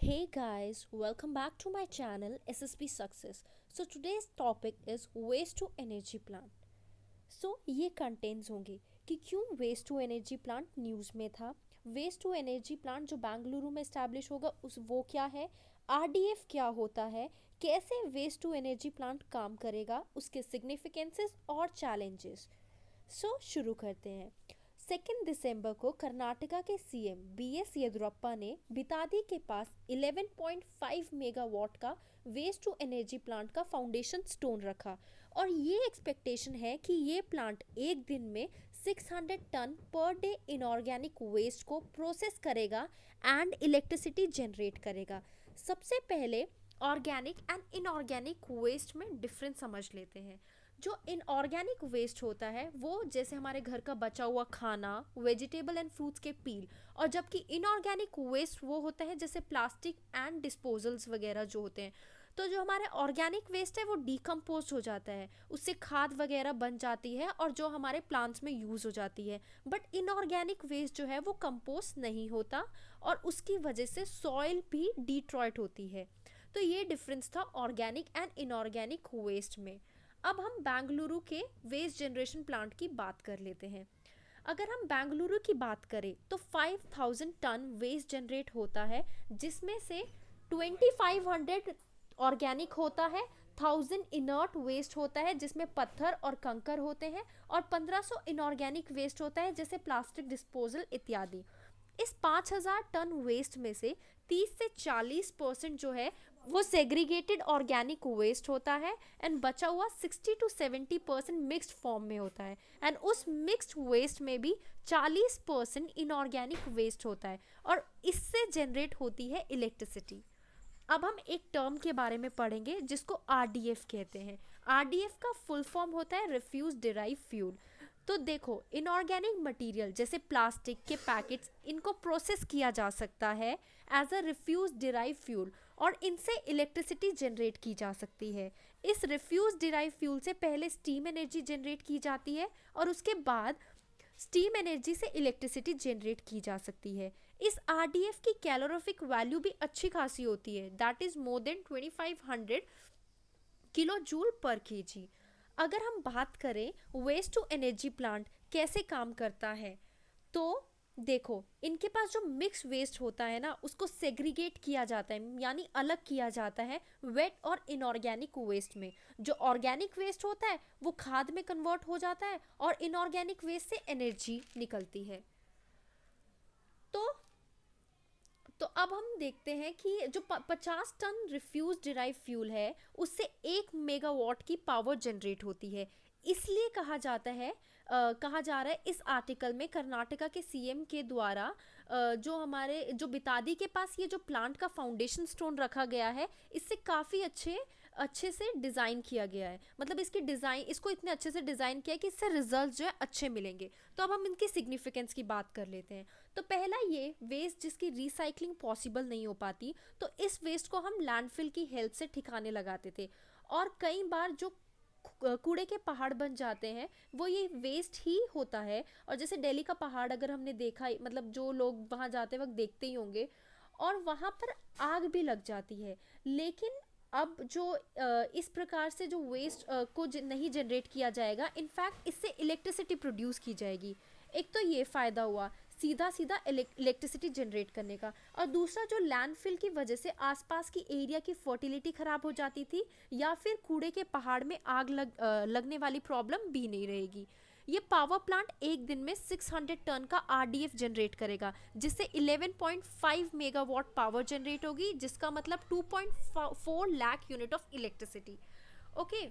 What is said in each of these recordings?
Hey guys, welcome back to my channel SSP Success. So today's topic is waste to energy plant. ये contents होंगे कि क्यों waste to energy plant news में था। Waste to energy plant जो बेंगलुरु में establish होगा उस वो क्या है, आरडीएफ क्या होता है, कैसे वेस्ट टू एनर्जी प्लांट काम करेगा, उसके सिग्निफिकेंसेस और चैलेंजेस। शुरू करते हैं। 2 दिसंबर को कर्नाटका के सीएम बीएस येदुरप्पा ने बितादी के पास 11.5 मेगावाट का वेस्ट टू एनर्जी प्लांट का फाउंडेशन स्टोन रखा और ये एक्सपेक्टेशन है कि ये प्लांट एक दिन में 600 ton per day inorganic waste को प्रोसेस करेगा एंड इलेक्ट्रिसिटी जनरेट करेगा। सबसे पहले ऑर्गेनिक एंड इनऑर्गेनिक वेस्ट में डिफरेंस समझ लेते हैं। जो इनऑर्गेनिक वेस्ट होता है वो जैसे हमारे घर का बचा हुआ खाना, वेजिटेबल एंड फ्रूट्स के पील, और जबकि इनऑर्गेनिक वेस्ट वो होता है जैसे प्लास्टिक एंड डिस्पोजल्स वगैरह जो होते हैं। तो जो हमारे ऑर्गेनिक वेस्ट है वो डिकम्पोज हो जाता है, उससे खाद वगैरह बन जाती है और जो हमारे प्लांट्स में यूज़ हो जाती है। बट इनऑर्गेनिक वेस्ट जो है वो कंपोस्ट नहीं होता और उसकी वजह से सॉइल भी डिट्रॉयट होती है। तो ये डिफरेंस था ऑर्गेनिक एंड इनऑर्गेनिक वेस्ट में। अब हम बेंगलुरु के वेस्ट जनरेशन प्लांट की बात कर लेते हैं। अगर हम बेंगलुरु की बात करें तो 5000 टन वेस्ट जनरेट होता है, जिसमें से 2500 ऑर्गेनिक होता है, 1000 इनर्ट वेस्ट होता है जिसमें पत्थर और कंकर होते हैं, और 1500 इनऑर्गेनिक वेस्ट होता है जैसे प्लास्टिक डिस्पोजल इत्यादि। इस 5000 टन वेस्ट में से 30 से 40% जो है वो सेग्रीगेटेड ऑर्गेनिक वेस्ट होता है एंड बचा हुआ 60 टू 70% मिक्स्ड फॉर्म में होता है एंड उस मिक्स्ड वेस्ट में भी 40% इनऑर्गेनिक वेस्ट होता है और इससे जनरेट होती है इलेक्ट्रिसिटी। अब हम एक टर्म के बारे में पढ़ेंगे जिसको आरडीएफ कहते हैं। आरडीएफ का फुल फॉर्म होता है रिफ्यूज डिराइव फ्यूल। तो देखो, इनऑर्गेनिक मटेरियल जैसे प्लास्टिक के पैकेट्स, इनको प्रोसेस किया जा सकता है as a refuse derive fuel और इनसे इलेक्ट्रिसिटी जनरेट की जा सकती है। इस रिफ्यूज डिराइव फ्यूल से पहले स्टीम एनर्जी जनरेट की जाती है और उसके बाद स्टीम एनर्जी से इलेक्ट्रिसिटी जनरेट की जा सकती है। इस आरडीएफ की कैलोरीफिक वैल्यू भी अच्छी खासी होती है, that is more than 2500 kilo joule पर केजी। अगर हम बात करें वेस्ट टू एनर्जी प्लांट कैसे काम करता है, तो देखो, इनके पास जो मिक्स वेस्ट होता है ना उसको सेग्रीगेट किया जाता है, यानी अलग किया जाता है वेट और इनऑर्गेनिक वेस्ट में। जो ऑर्गेनिक वेस्ट होता है वो खाद में कन्वर्ट हो जाता है और इनऑर्गेनिक वेस्ट से एनर्जी निकलती है। तो तो अब हम देखते हैं कि जो 50 टन रिफ्यूज डिराइव फ्यूल है उससे 1 मेगावाट की पावर जनरेट होती है। इसलिए कहा जा रहा है इस आर्टिकल में कर्नाटका के सीएम के द्वारा जो हमारे जो बितादी के पास ये जो प्लांट का फाउंडेशन स्टोन रखा गया है, इससे काफ़ी अच्छे से डिज़ाइन किया गया है। मतलब इसको इतने अच्छे से डिज़ाइन किया है कि इससे रिजल्ट जो है अच्छे मिलेंगे। तो अब हम इनकी सिग्निफिकेंस की बात कर लेते हैं। तो पहला, ये वेस्ट जिसकी रिसाइकलिंग पॉसिबल नहीं हो पाती, तो इस वेस्ट को हम लैंडफिल की हेल्प से ठिकाने लगाते थे और कई बार जो कूड़े के पहाड़ बन जाते हैं वो ये वेस्ट ही होता है। और जैसे दिल्ली का पहाड़ अगर हमने देखा, मतलब जो लोग वहाँ जाते वक्त देखते ही होंगे, और वहाँ पर आग भी लग जाती है। लेकिन अब जो इस प्रकार से जो वेस्ट को नहीं जनरेट किया जाएगा, इनफैक्ट इससे इलेक्ट्रिसिटी प्रोड्यूस की जाएगी। एक तो ये फ़ायदा हुआ सीधा सीधा इलेक्ट्रिसिटी जनरेट करने का, और दूसरा जो लैंडफिल की वजह से आसपास की एरिया की फर्टिलिटी ख़राब हो जाती थी या फिर कूड़े के पहाड़ में आग लगने वाली प्रॉब्लम भी नहीं रहेगी। ये पावर प्लांट एक दिन में 600 टन का आरडीएफ जनरेट करेगा, जिससे 11.5 मेगावाट पावर जनरेट होगी, जिसका मतलब 2.4 lakh unit of electricity. Okay,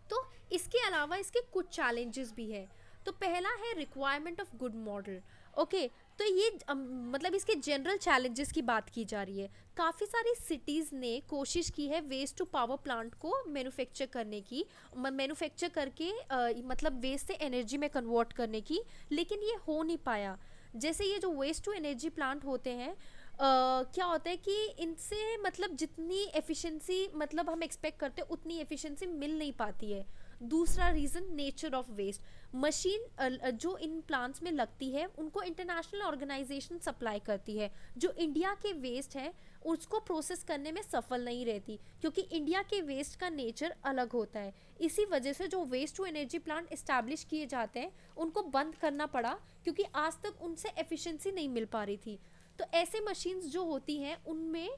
तो इसके अलावा इसके कुछ चैलेंजेस भी है। तो पहला है requirement of good model. Okay, तो ये मतलब इसके जनरल चैलेंजेस की बात की जा रही है। काफ़ी सारी सिटीज़ ने कोशिश की है वेस्ट टू पावर प्लांट को मैन्युफैक्चर करने की, मैन्युफैक्चर करके मतलब वेस्ट से एनर्जी में कन्वर्ट करने की, लेकिन ये हो नहीं पाया। जैसे ये जो वेस्ट टू एनर्जी प्लांट होते हैं, क्या होता है कि इनसे मतलब जितनी एफिशिएंसी मतलब हम एक्सपेक्ट करते हैं उतनी एफिशिएंसी मिल नहीं पाती है। दूसरा reason nature of waste, machine जो इन प्लांट्स में लगती है उनको इंटरनेशनल ऑर्गेनाइजेशन सप्लाई करती है, जो इंडिया के वेस्ट है उसको प्रोसेस करने में सफल नहीं रहती, क्योंकि इंडिया के वेस्ट का नेचर अलग होता है। इसी वजह से जो waste to energy plant establish किए जाते हैं उनको बंद करना पड़ा, क्योंकि आज तक उनसे एफिशिएंसी नहीं मिल पा रही थी। तो ऐसे मशीन्स जो होती हैं उनमें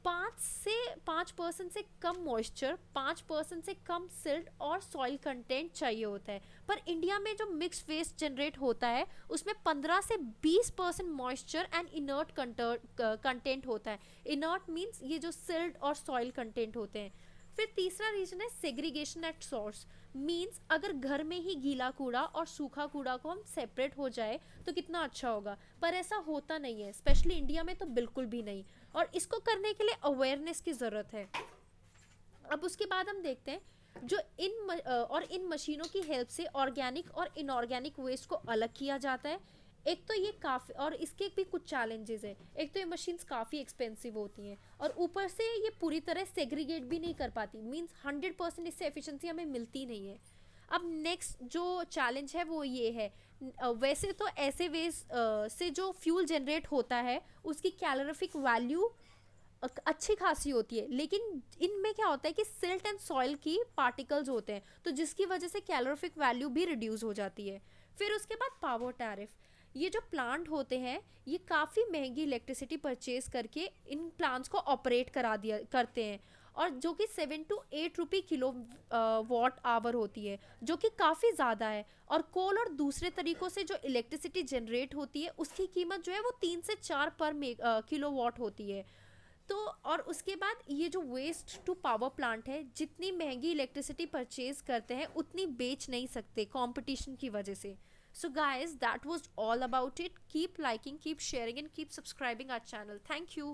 5% से कम मॉइस्चर, 5% से कम सिल्ट और सॉइल कंटेंट चाहिए होता है। पर इंडिया में जो मिक्स वेस्ट जनरेट होता है उसमें 15 से 20% मॉइस्चर एंड इनर्ट कंटेंट होता है। इनर्ट मीन्स ये जो सिल्ट और सॉइल कंटेंट होते हैं। फिर तीसरा रीजन है सेग्रीगेशन एट सोर्स, मीन्स अगर घर में ही गीला कूड़ा और सूखा कूड़ा को हम सेपरेट हो जाए तो कितना अच्छा होगा, पर ऐसा होता नहीं है, स्पेशली इंडिया में तो बिल्कुल भी नहीं। और इसको करने के लिए अवेयरनेस की ज़रूरत है। अब उसके बाद हम देखते हैं जो इन मशीनों की हेल्प से ऑर्गेनिक और इनऑर्गेनिक वेस्ट को अलग किया जाता है। एक तो ये काफ़ी, और इसके भी कुछ चैलेंजेस हैं। एक तो ये मशीन्स काफ़ी एक्सपेंसिव होती हैं और ऊपर से ये पूरी तरह सेग्रीगेट भी नहीं कर पाती, मीन्स 100% इससे एफिशिएंसी हमें मिलती नहीं है। अब नेक्स्ट जो चैलेंज है वो ये है, वैसे तो ऐसे वेस्ट से जो फ्यूल जनरेट होता है उसकी कैलोरीफिक वैल्यू अच्छी खासी होती है, लेकिन इनमें क्या होता है कि सिल्ट एंड सॉइल की पार्टिकल्स होते हैं, तो जिसकी वजह से कैलोरीफिक वैल्यू भी रिड्यूस हो जाती है। फिर उसके बाद पावर टैरिफ, ये जो प्लांट होते हैं ये काफ़ी महंगी इलेक्ट्रिसिटी परचेज करके इन प्लांट्स को ऑपरेट करते हैं, और जो कि 7 to 8 रुपये किलो वॉट आवर होती है, जो कि काफ़ी ज़्यादा है। और कोल और दूसरे तरीक़ों से जो इलेक्ट्रिसिटी जनरेट होती है उसकी कीमत जो है वो 3 से 4 पर किलो वॉट होती है। तो और उसके बाद ये जो वेस्ट टू पावर प्लांट है, जितनी महंगी इलेक्ट्रिसिटी परचेज करते हैं उतनी बेच नहीं सकते कंपटीशन की वजह से। So guys, that was all about it. Keep liking, keep sharing and keep subscribing our channel. Thank you.